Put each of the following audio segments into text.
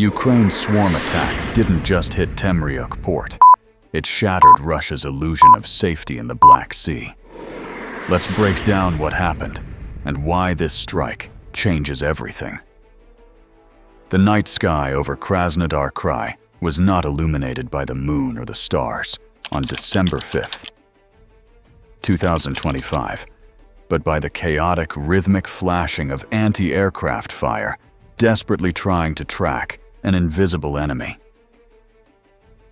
Ukraine's swarm attack didn't just hit Temryuk Port. It shattered Russia's illusion of safety in the Black Sea. Let's break down what happened and why this strike changes everything. The night sky over Krasnodar Krai was not illuminated by the moon or the stars on December 5th, 2025, but by the chaotic, rhythmic flashing of anti-aircraft fire desperately trying to track an invisible enemy.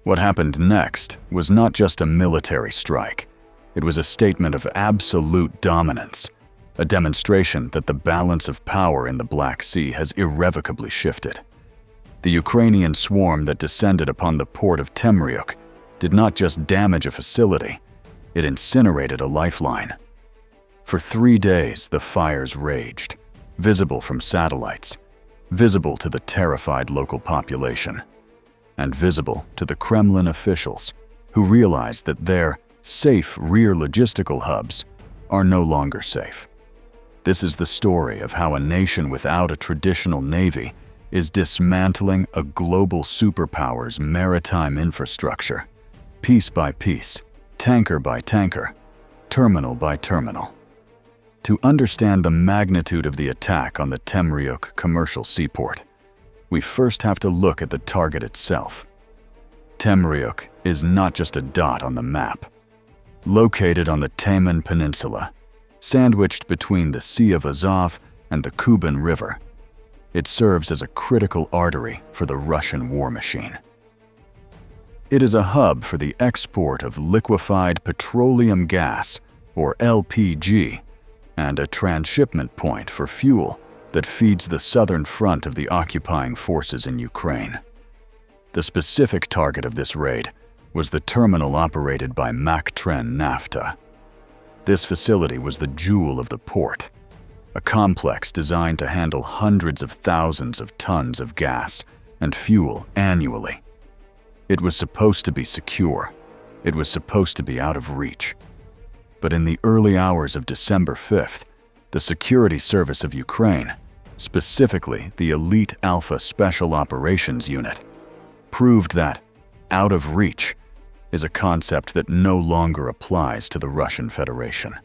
What happened next was not just a military strike. It was a statement of absolute dominance, a demonstration that the balance of power in the Black Sea has irrevocably shifted. The Ukrainian swarm that descended upon the port of Temryuk did not just damage a facility, it incinerated a lifeline. For 3 days, the fires raged, visible from satellites, visible to the terrified local population, and visible to the Kremlin officials who realized that their safe rear logistical hubs are no longer safe. This is the story of how a nation without a traditional navy is dismantling a global superpower's maritime infrastructure, piece by piece, tanker by tanker, terminal by terminal. To understand the magnitude of the attack on the Temryuk commercial seaport, we first have to look at the target itself. Temryuk is not just a dot on the map. Located on the Taman Peninsula, sandwiched between the Sea of Azov and the Kuban River, it serves as a critical artery for the Russian war machine. It is a hub for the export of liquefied petroleum gas, or LPG, and a transshipment point for fuel that feeds the southern front of the occupying forces in Ukraine. The specific target of this raid was the terminal operated by Maritime Nafta. This facility was the jewel of the port, a complex designed to handle hundreds of thousands of tons of gas and fuel annually. It was supposed to be secure. It was supposed to be out of reach. But in the early hours of December 5th, the Security Service of Ukraine, specifically the Elite Alpha Special Operations Unit, proved that out of reach is a concept that no longer applies to the Russian Federation.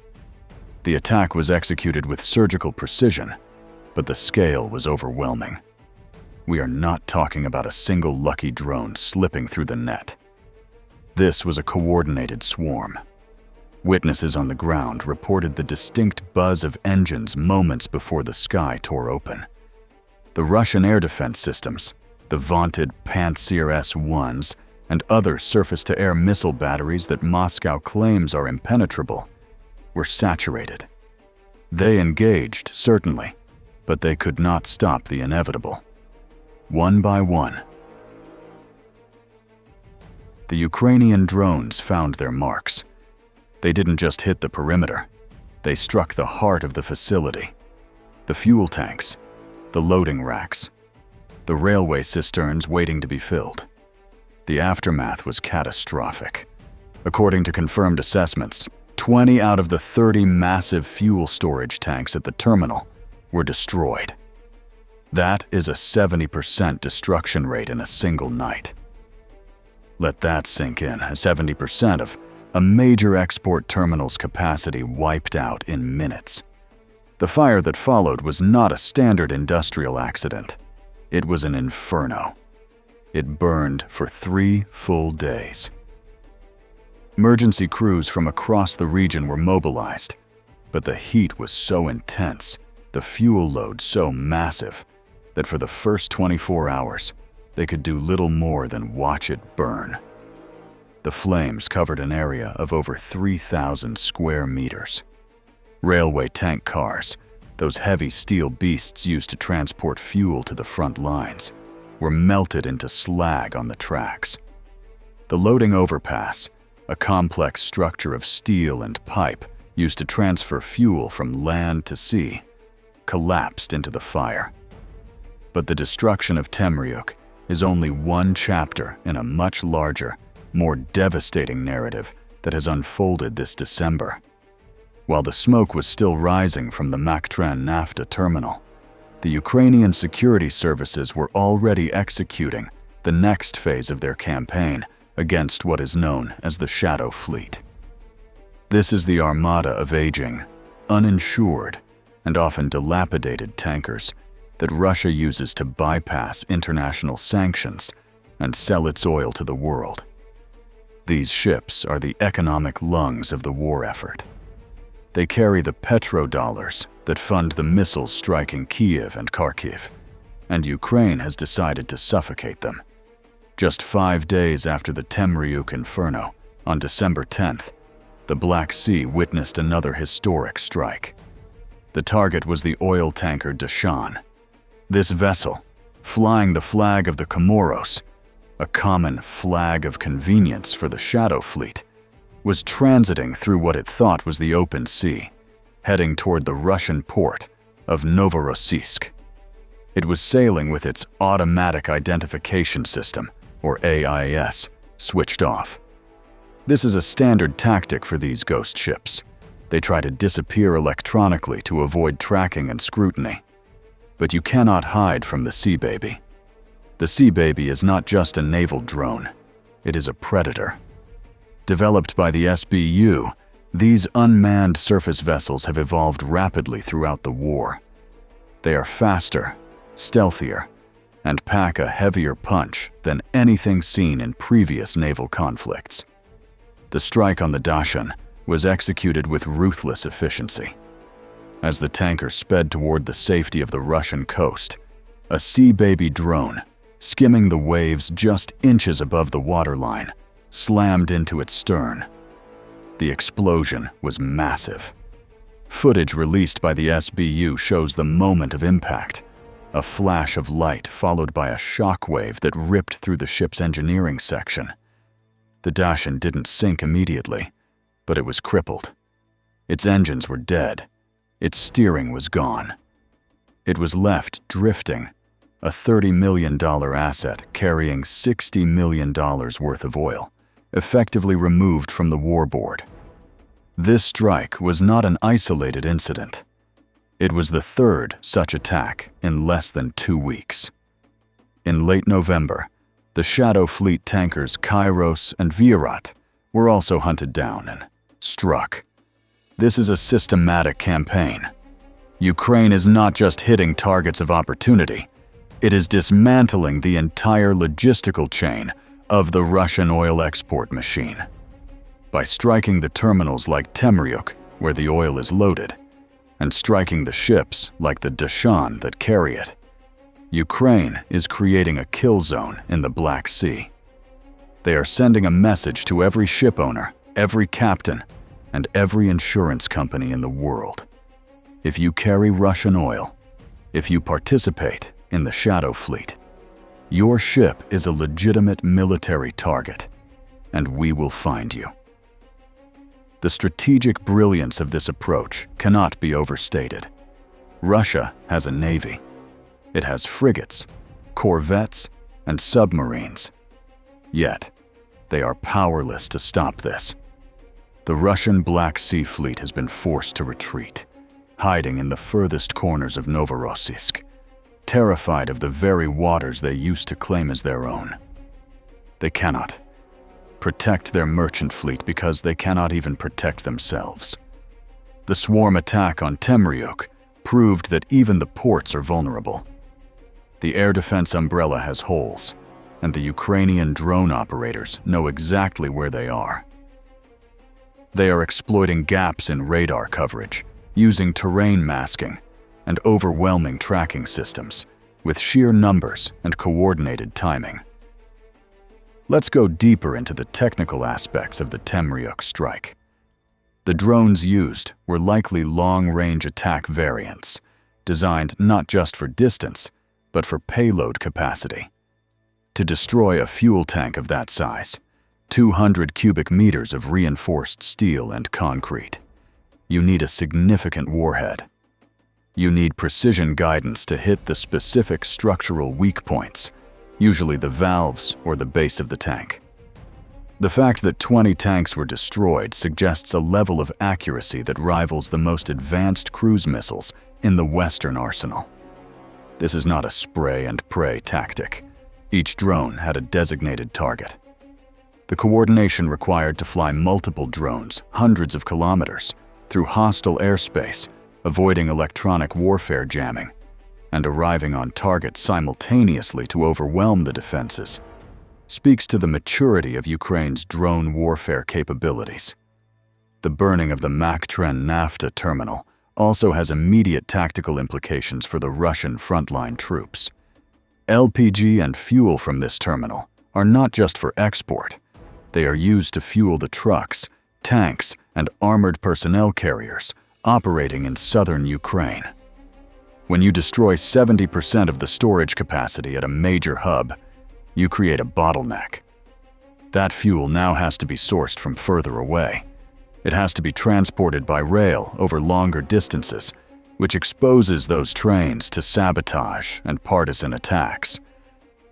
The attack was executed with surgical precision, but the scale was overwhelming. We are not talking about a single lucky drone slipping through the net. This was a coordinated swarm. Witnesses on the ground reported the distinct buzz of engines moments before the sky tore open. The Russian air defense systems, the vaunted Pantsir S-1s, and other surface-to-air missile batteries that Moscow claims are impenetrable, were saturated. They engaged, certainly, but they could not stop the inevitable. One by one, the Ukrainian drones found their marks. They didn't just hit the perimeter, they struck the heart of the facility. The fuel tanks, the loading racks, the railway cisterns waiting to be filled. The aftermath was catastrophic. According to confirmed assessments, 20 out of the 30 massive fuel storage tanks at the terminal were destroyed. That is a 70% destruction rate in a single night. Let that sink in, 70% of a major export terminal's capacity wiped out in minutes. The fire that followed was not a standard industrial accident. It was an inferno. It burned for 3 full days. Emergency crews from across the region were mobilized, but the heat was so intense, the fuel load so massive, that for the first 24 hours, they could do little more than watch it burn. The flames covered an area of over 3,000 square meters. Railway tank cars, those heavy steel beasts used to transport fuel to the front lines, were melted into slag on the tracks. The loading overpass, a complex structure of steel and pipe used to transfer fuel from land to sea, collapsed into the fire. But the destruction of Temryuk is only one chapter in a much larger, more devastating narrative that has unfolded this December. While the smoke was still rising from the Maritime Nafta terminal, the Ukrainian security services were already executing the next phase of their campaign against what is known as the Shadow Fleet. This is the armada of aging, uninsured, and often dilapidated tankers that Russia uses to bypass international sanctions and sell its oil to the world. These ships are the economic lungs of the war effort. They carry the petrodollars that fund the missiles striking Kiev and Kharkiv, and Ukraine has decided to suffocate them. Just 5 days after the Temryuk Inferno, on December 10th, the Black Sea witnessed another historic strike. The target was the oil tanker Dashan. This vessel, flying the flag of the Comoros, a common flag of convenience for the Shadow Fleet, was transiting through what it thought was the open sea, heading toward the Russian port of Novorossiysk. It was sailing with its automatic identification system, or AIS, switched off. This is a standard tactic for these ghost ships. They try to disappear electronically to avoid tracking and scrutiny. But you cannot hide from the Sea Baby. The Sea Baby is not just a naval drone. It is a predator. Developed by the SBU, these unmanned surface vessels have evolved rapidly throughout the war. They are faster, stealthier, and pack a heavier punch than anything seen in previous naval conflicts. The strike on the Dashan was executed with ruthless efficiency. As the tanker sped toward the safety of the Russian coast, a Sea Baby drone, skimming the waves just inches above the waterline, slammed into its stern. The explosion was massive. Footage released by the SBU shows the moment of impact, a flash of light followed by a shock wave that ripped through the ship's engineering section. The Dashan didn't sink immediately, but it was crippled. Its engines were dead. Its steering was gone. It was left drifting, a $30 million asset carrying $60 million worth of oil, effectively removed from the warboard. This strike was not an isolated incident. It was the third such attack in less than 2 weeks. In late November, the Shadow Fleet tankers Kairos and Virat were also hunted down and struck. This is a systematic campaign. Ukraine is not just hitting targets of opportunity, it is dismantling the entire logistical chain of the Russian oil export machine. By striking the terminals like Temryuk, where the oil is loaded, and striking the ships like the Dashan that carry it, Ukraine is creating a kill zone in the Black Sea. They are sending a message to every ship owner, every captain, and every insurance company in the world. If you carry Russian oil, if you participate in the Shadow Fleet, your ship is a legitimate military target, and we will find you. The strategic brilliance of this approach cannot be overstated. Russia has a navy. It has frigates, corvettes, and submarines. Yet, they are powerless to stop this. The Russian Black Sea Fleet has been forced to retreat, hiding in the furthest corners of Novorossiysk, terrified of the very waters they used to claim as their own. They cannot protect their merchant fleet because they cannot even protect themselves. The swarm attack on Temryuk proved that even the ports are vulnerable. The air defense umbrella has holes, and the Ukrainian drone operators know exactly where they are. They are exploiting gaps in radar coverage, using terrain masking and overwhelming tracking systems, with sheer numbers and coordinated timing. Let's go deeper into the technical aspects of the Temryuk strike. The drones used were likely long-range attack variants, designed not just for distance, but for payload capacity. To destroy a fuel tank of that size, 200 cubic meters of reinforced steel and concrete, you need a significant warhead. You need precision guidance to hit the specific structural weak points, usually the valves or the base of the tank. The fact that 20 tanks were destroyed suggests a level of accuracy that rivals the most advanced cruise missiles in the Western arsenal. This is not a spray and pray tactic. Each drone had a designated target. The coordination required to fly multiple drones hundreds of kilometers through hostile airspace, avoiding electronic warfare jamming, and arriving on target simultaneously to overwhelm the defenses, speaks to the maturity of Ukraine's drone warfare capabilities. The burning of the Maktren Nafta terminal also has immediate tactical implications for the Russian frontline troops. LPG and fuel from this terminal are not just for export. They are used to fuel the trucks, tanks, and armored personnel carriers operating in southern Ukraine. When you destroy 70% of the storage capacity at a major hub, you create a bottleneck. That fuel now has to be sourced from further away. It has to be transported by rail over longer distances, which exposes those trains to sabotage and partisan attacks.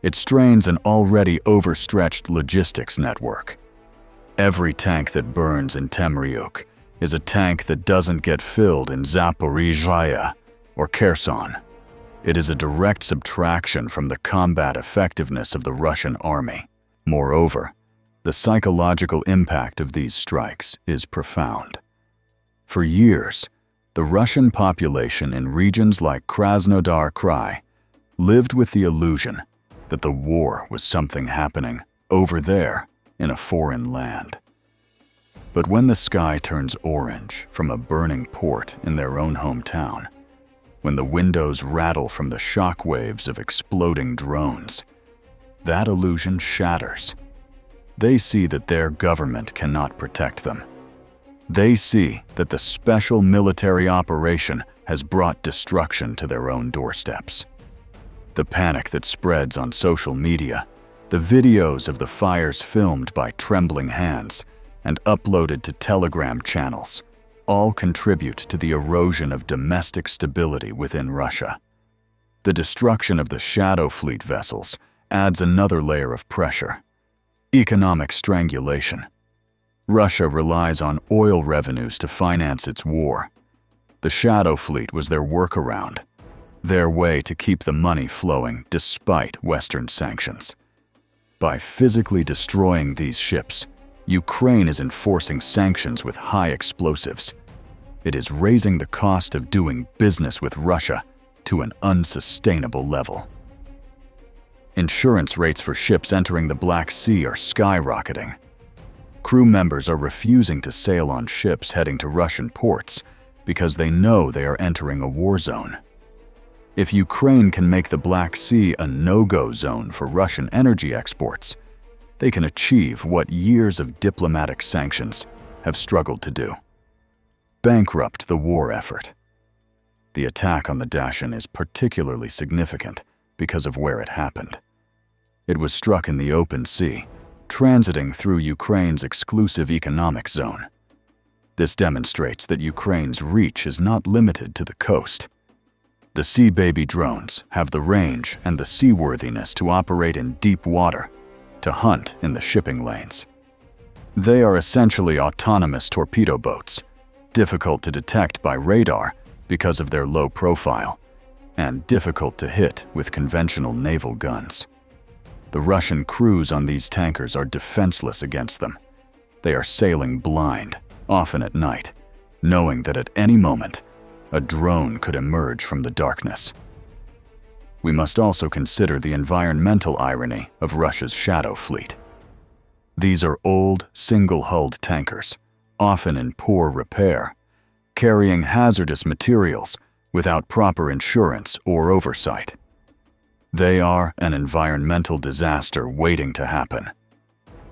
It strains an already overstretched logistics network. Every tank that burns in Temryuk is a tank that doesn't get filled in Zaporizhzhia or Kherson. It is a direct subtraction from the combat effectiveness of the Russian army. Moreover, the psychological impact of these strikes is profound. For years, the Russian population in regions like Krasnodar Krai lived with the illusion that the war was something happening over there in a foreign land. But when the sky turns orange from a burning port in their own hometown, when the windows rattle from the shock waves of exploding drones, that illusion shatters. They see that their government cannot protect them. They see that the special military operation has brought destruction to their own doorsteps. The panic that spreads on social media, the videos of the fires filmed by trembling hands and uploaded to Telegram channels, all contribute to the erosion of domestic stability within Russia. The destruction of the Shadow Fleet vessels adds another layer of pressure. Economic strangulation. Russia relies on oil revenues to finance its war. The Shadow Fleet was their workaround, their way to keep the money flowing despite Western sanctions. By physically destroying these ships, Ukraine is enforcing sanctions with high explosives. It is raising the cost of doing business with Russia to an unsustainable level. Insurance rates for ships entering the Black Sea are skyrocketing. Crew members are refusing to sail on ships heading to Russian ports because they know they are entering a war zone. If Ukraine can make the Black Sea a no-go zone for Russian energy exports, they can achieve what years of diplomatic sanctions have struggled to do: bankrupt the war effort. The attack on the Dashin is particularly significant because of where it happened. It was struck in the open sea, transiting through Ukraine's exclusive economic zone. This demonstrates that Ukraine's reach is not limited to the coast. The Sea Baby drones have the range and the seaworthiness to operate in deep water, to hunt in the shipping lanes. They are essentially autonomous torpedo boats, difficult to detect by radar because of their low profile, and difficult to hit with conventional naval guns. The Russian crews on these tankers are defenseless against them. They are sailing blind, often at night, knowing that at any moment, a drone could emerge from the darkness. We must also consider the environmental irony of Russia's Shadow Fleet. These are old, single-hulled tankers, often in poor repair, carrying hazardous materials without proper insurance or oversight. They are an environmental disaster waiting to happen.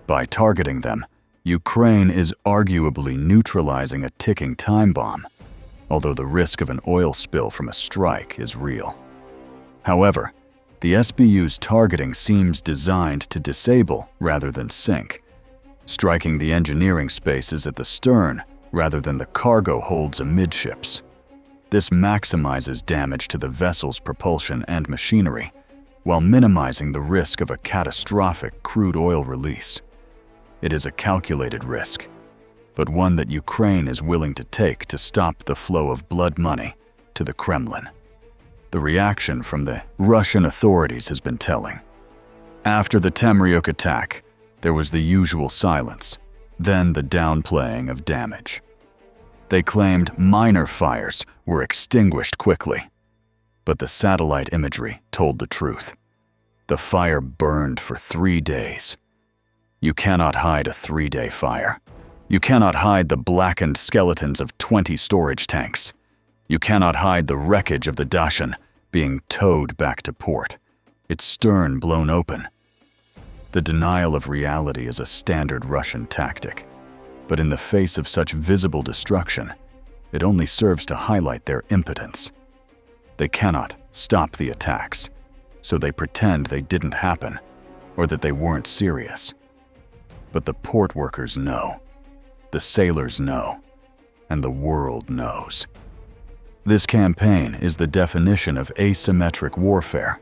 By targeting them, Ukraine is arguably neutralizing a ticking time bomb, although the risk of an oil spill from a strike is real. However, the SBU's targeting seems designed to disable rather than sink, striking the engineering spaces at the stern rather than the cargo holds amidships. This maximizes damage to the vessel's propulsion and machinery, while minimizing the risk of a catastrophic crude oil release. It is a calculated risk, but one that Ukraine is willing to take to stop the flow of blood money to the Kremlin. the reaction from the Russian authorities has been telling. After the Temryuk attack, there was the usual silence, then the downplaying of damage. They claimed minor fires were extinguished quickly, but the satellite imagery told the truth. The fire burned for 3 days. You cannot hide a 3-day fire. You cannot hide the blackened skeletons of 20 storage tanks. You cannot hide the wreckage of the Dashan being towed back to port, its stern blown open. The denial of reality is a standard Russian tactic, but in the face of such visible destruction, it only serves to highlight their impotence. They cannot stop the attacks, so they pretend they didn't happen or that they weren't serious. But the port workers know, the sailors know, and the world knows. This campaign is the definition of asymmetric warfare.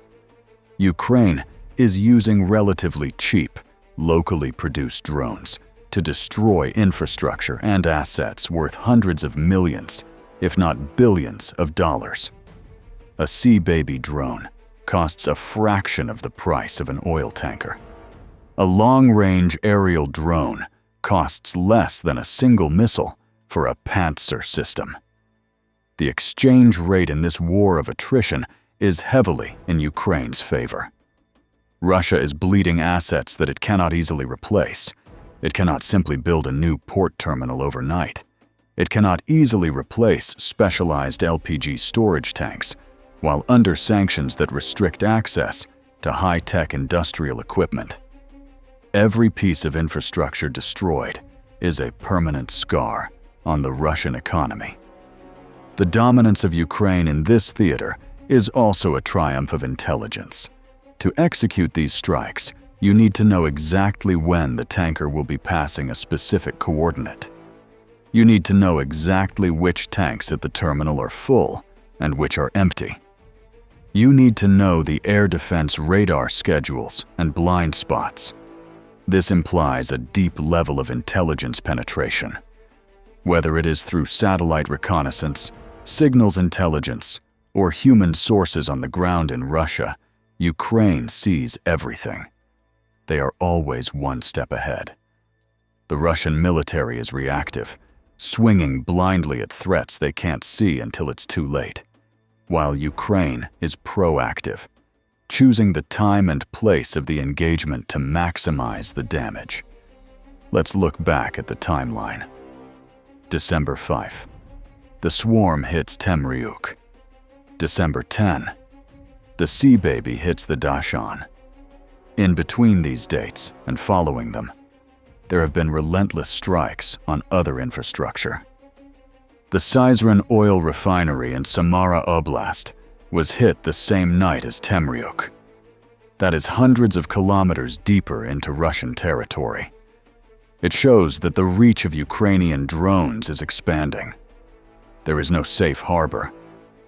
Ukraine is using relatively cheap, locally produced drones to destroy infrastructure and assets worth hundreds of millions, if not billions of dollars. A Sea Baby drone costs a fraction of the price of an oil tanker. A long-range aerial drone costs less than a single missile for a Panzer system. The exchange rate in this war of attrition is heavily in Ukraine's favor. Russia is bleeding assets that it cannot easily replace. It cannot simply build a new port terminal overnight. It cannot easily replace specialized LPG storage tanks while under sanctions that restrict access to high-tech industrial equipment. Every piece of infrastructure destroyed is a permanent scar on the Russian economy. The dominance of Ukraine in this theater is also a triumph of intelligence. To execute these strikes, you need to know exactly when the tanker will be passing a specific coordinate. You need to know exactly which tanks at the terminal are full and which are empty. You need to know the air defense radar schedules and blind spots. This implies a deep level of intelligence penetration. Whether it is through satellite reconnaissance, signals intelligence, or human sources on the ground in Russia, Ukraine sees everything. They are always one step ahead. The Russian military is reactive, swinging blindly at threats they can't see until it's too late, while Ukraine is proactive, choosing the time and place of the engagement to maximize the damage. Let's look back at the timeline. December 5. The swarm hits Temryuk. December 10. The Sea Baby hits the Dashan. In between these dates and following them, there have been relentless strikes on other infrastructure. The Syzran oil refinery in Samara Oblast was hit the same night as Temryuk. That is hundreds of kilometers deeper into Russian territory. It shows that the reach of Ukrainian drones is expanding. There is no safe harbor.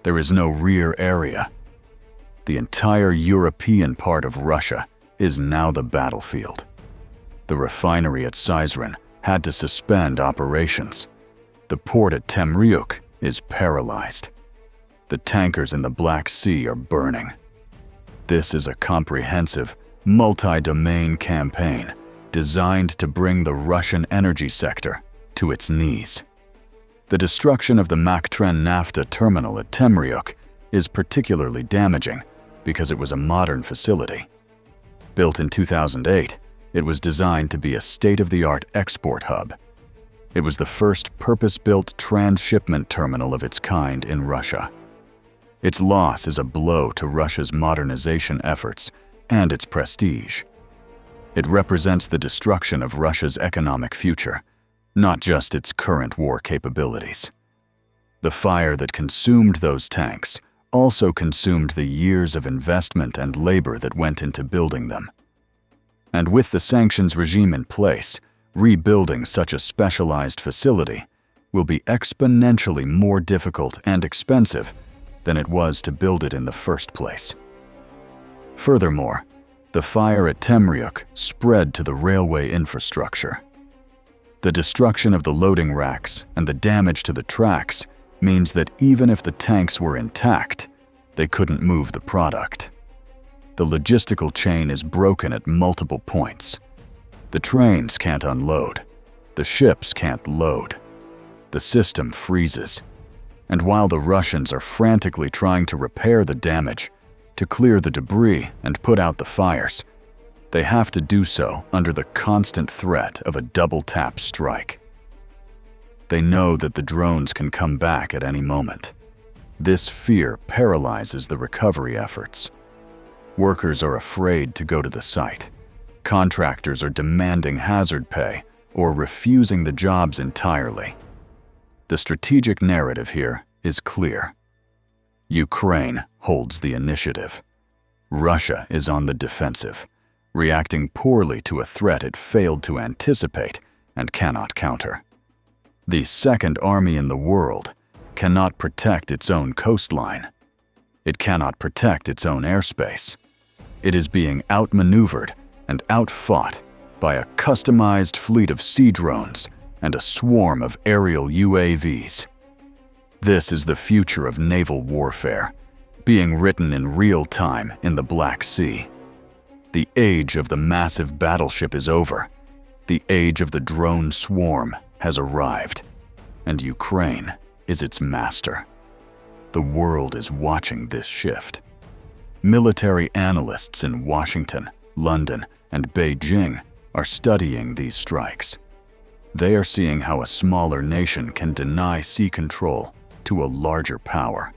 There is no rear area. The entire European part of Russia is now the battlefield. The refinery at Syzran had to suspend operations. The port at Temryuk is paralyzed. The tankers in the Black Sea are burning. This is a comprehensive, multi-domain campaign designed to bring the Russian energy sector to its knees. The destruction of the Maktren naphtha terminal at Temryuk is particularly damaging because it was a modern facility. Built in 2008, it was designed to be a state-of-the-art export hub. It was the first purpose-built transshipment terminal of its kind in Russia. Its loss is a blow to Russia's modernization efforts and its prestige. It represents the destruction of Russia's economic future, not just its current war capabilities. The fire that consumed those tanks also consumed the years of investment and labor that went into building them. And with the sanctions regime in place, rebuilding such a specialized facility will be exponentially more difficult and expensive than it was to build it in the first place. Furthermore, the fire at Temryuk spread to the railway infrastructure. The destruction of the loading racks and the damage to the tracks means that even if the tanks were intact, They couldn't move the product. The logistical chain is broken at multiple points. The trains can't unload. The ships can't load. The system freezes. And while the Russians are frantically trying to repair the damage, to clear the debris and put out the fires, they have to do so under the constant threat of a double-tap strike. They know that the drones can come back at any moment. This fear paralyzes the recovery efforts. Workers are afraid to go to the site. Contractors are demanding hazard pay or refusing the jobs entirely. The strategic narrative here is clear. Ukraine holds the initiative. Russia is on the defensive, reacting poorly to a threat it failed to anticipate and cannot counter. The second army in the world cannot protect its own coastline. It cannot protect its own airspace. It is being outmaneuvered and outfought by a customized fleet of sea drones and a swarm of aerial UAVs. This is the future of naval warfare, being written in real time in the Black Sea. The age of the massive battleship is over. The age of the drone swarm has arrived, and Ukraine is its master. The world is watching this shift. Military analysts in Washington, London, and Beijing are studying these strikes. They are seeing how a smaller nation can deny sea control to a larger power.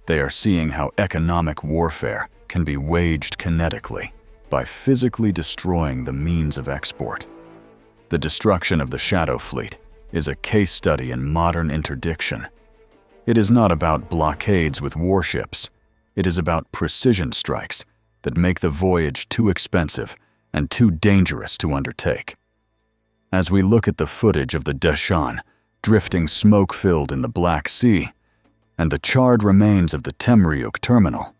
They are seeing how economic warfare can be waged kinetically by physically destroying the means of export. The destruction of the Shadow Fleet is a case study in modern interdiction. It is not about blockades with warships. It is about precision strikes that make the voyage too expensive and too dangerous to undertake. As we look at the footage of the Deshan drifting smoke-filled in the Black Sea and the charred remains of the Temryuk terminal,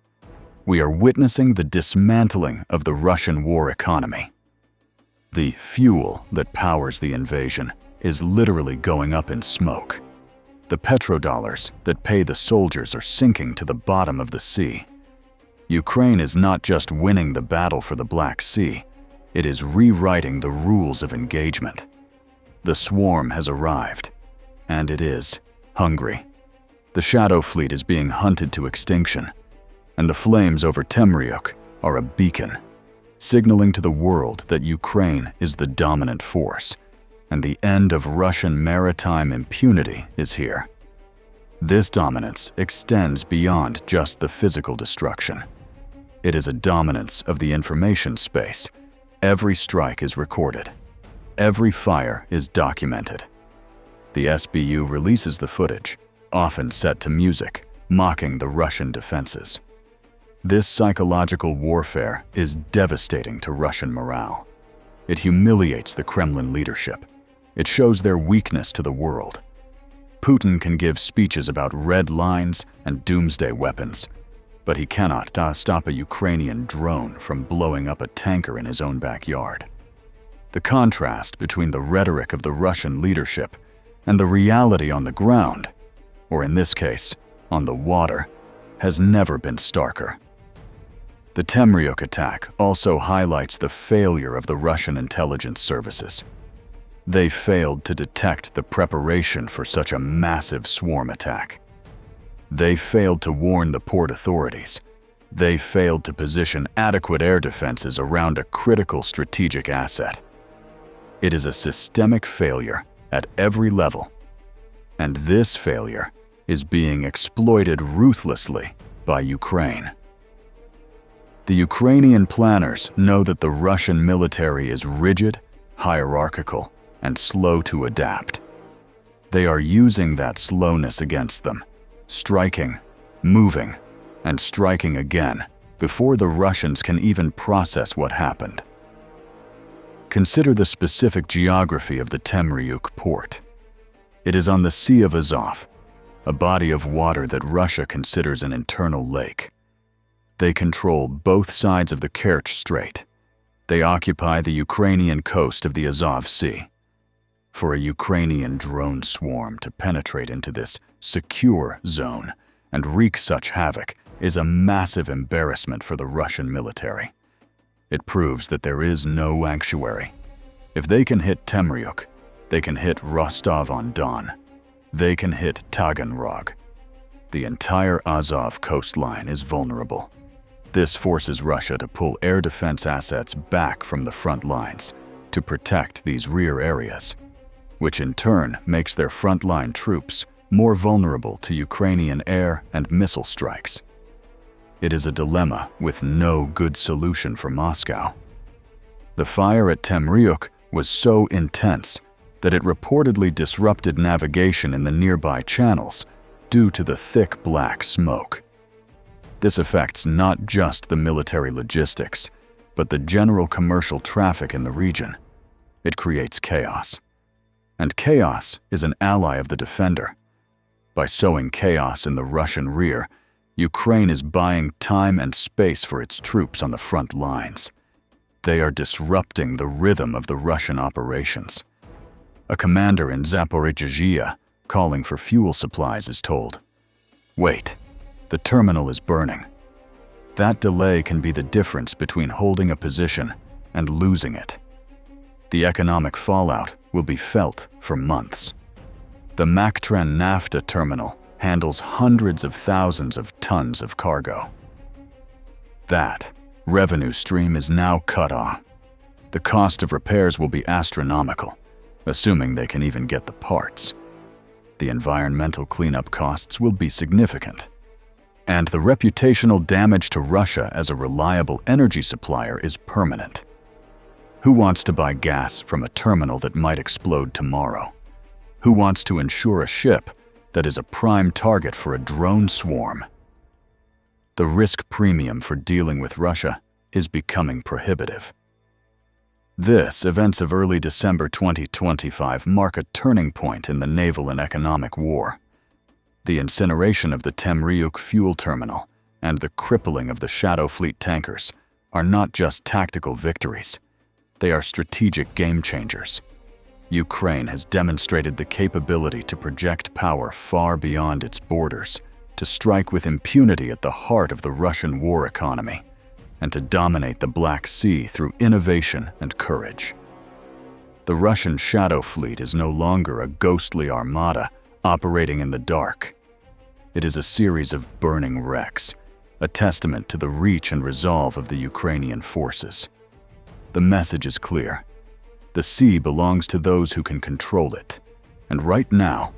we are witnessing the dismantling of the Russian war economy. The fuel that powers the invasion is literally going up in smoke. The petrodollars that pay the soldiers are sinking to the bottom of the sea. Ukraine is not just winning the battle for the Black Sea, it is rewriting the rules of engagement. The swarm has arrived, and it is hungry. The Shadow Fleet is being hunted to extinction, and the flames over Temryuk are a beacon, signaling to the world that Ukraine is the dominant force, and the end of Russian maritime impunity is here. This dominance extends beyond just the physical destruction. It is a dominance of the information space. Every strike is recorded. Every fire is documented. The SBU releases the footage, often set to music, mocking the Russian defenses. This psychological warfare is devastating to Russian morale. It humiliates the Kremlin leadership. It shows their weakness to the world. Putin can give speeches about red lines and doomsday weapons, but he cannot stop a Ukrainian drone from blowing up a tanker in his own backyard. The contrast between the rhetoric of the Russian leadership and the reality on the ground, or in this case, on the water, has never been starker. The Temryuk attack also highlights the failure of the Russian intelligence services. They failed to detect the preparation for such a massive swarm attack. They failed to warn the port authorities. They failed to position adequate air defenses around a critical strategic asset. It is a systemic failure at every level, and this failure is being exploited ruthlessly by Ukraine. The Ukrainian planners know that the Russian military is rigid, hierarchical, and slow to adapt. They are using that slowness against them, striking, moving, and striking again before the Russians can even process what happened. Consider the specific geography of the Temryuk Port. It is on the Sea of Azov, a body of water that Russia considers an internal lake. They control both sides of the Kerch Strait. They occupy the Ukrainian coast of the Azov Sea. For a Ukrainian drone swarm to penetrate into this secure zone and wreak such havoc is a massive embarrassment for the Russian military. It proves that there is no sanctuary. If they can hit Temryuk, they can hit Rostov-on-Don. They can hit Taganrog. The entire Azov coastline is vulnerable. This forces Russia to pull air defense assets back from the front lines to protect these rear areas, which in turn makes their frontline troops more vulnerable to Ukrainian air and missile strikes. It is a dilemma with no good solution for Moscow. The fire at Temryuk was so intense that it reportedly disrupted navigation in the nearby channels due to the thick black smoke. This affects not just the military logistics, but the general commercial traffic in the region. It creates chaos. And chaos is an ally of the defender. By sowing chaos in the Russian rear, Ukraine is buying time and space for its troops on the front lines. They are disrupting the rhythm of the Russian operations. A commander in Zaporizhzhia calling for fuel supplies is told, "Wait, the terminal is burning." That delay can be the difference between holding a position and losing it. The economic fallout will be felt for months. The Maktren Nafta terminal handles hundreds of thousands of tons of cargo. That revenue stream is now cut off. The cost of repairs will be astronomical, assuming they can even get the parts. The environmental cleanup costs will be significant. And the reputational damage to Russia as a reliable energy supplier is permanent. Who wants to buy gas from a terminal that might explode tomorrow? Who wants to insure a ship that is a prime target for a drone swarm? The risk premium for dealing with Russia is becoming prohibitive. This events of early December 2025 mark a turning point in the naval and economic war. The incineration of the Temryuk fuel terminal and the crippling of the Shadow Fleet tankers are not just tactical victories. They are strategic game changers. Ukraine has demonstrated the capability to project power far beyond its borders, to strike with impunity at the heart of the Russian war economy, and to dominate the Black Sea through innovation and courage. The Russian Shadow Fleet is no longer a ghostly armada operating in the dark. It is a series of burning wrecks, a testament to the reach and resolve of the Ukrainian forces. The message is clear. The sea belongs to those who can control it, and right now,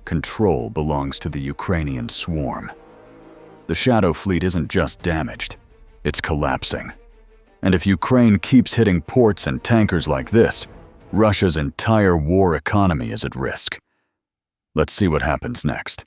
control belongs to the Ukrainian swarm. The Shadow Fleet isn't just damaged, it's collapsing. And if Ukraine keeps hitting ports and tankers like this, Russia's entire war economy is at risk. Let's see what happens next.